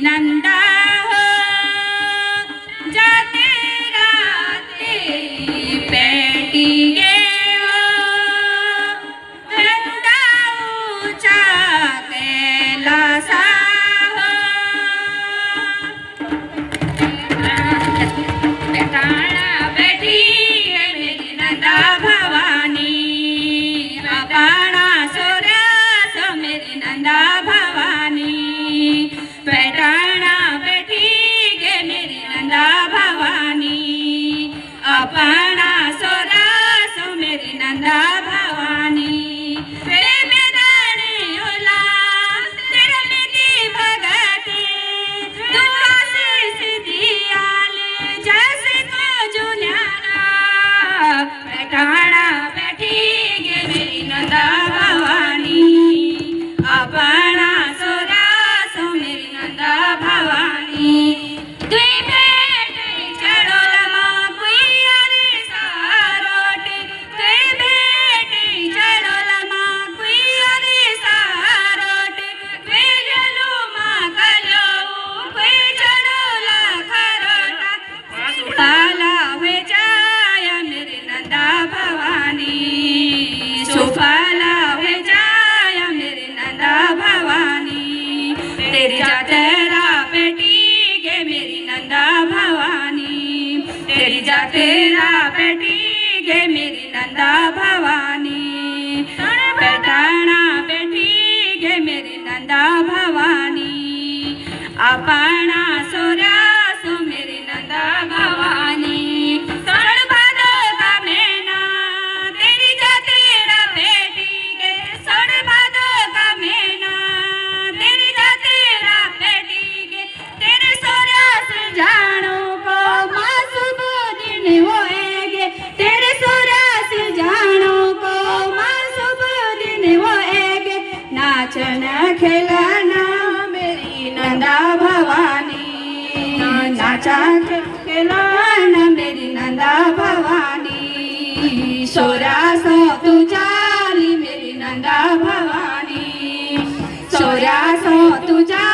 नंदा हो जाते राते पेटी गे हो नंदा ऊंचा कैलासा हो बेटाना बैठी है मेरी नंदा भवानी अपाना सोरा सो मेरी नंदा भवानी बेटाना बैठी गे मेरी नंदा भवानी अपना सोरा सो मेरी नंदा भवानी बेटाना बैठी गे मेरी नंदा भवानी अपना सोरा सो मेरी नंदा भवानी दुई बेटे चढ़ोलमा कुइया रे सारोटे दुई बेटे चढ़ोलमा कुइया रे सारोटे वेलू मा कलो कोई चढ़ोला खरोटा सुफाला वे जाय मेरी नंदा भवानी सुफाला वे जाय मेरी नंदा भवानी तेरी जातेरा बेटी गे मेरी नंदा भवानी तेरी जातेरा बेटी गे मेरी नंदा भवानी बेटाना बेटी गे मेरी नंदा भवानी अपना सोरा सो मेरी नंदा भवानी सड़ भादो का महीना तेरी जातेरा बेटी गे सड़ भादो का महीना तेरी जातेरा बेटी गे तेरे सोरा से जानो को मासूम दिन होएगे तेरे सोरा से जानो को मासूम दिन होएगे नाचना खेलना मेरी नंदा भवानी नाचा खेलना मेरी नंदा भवानी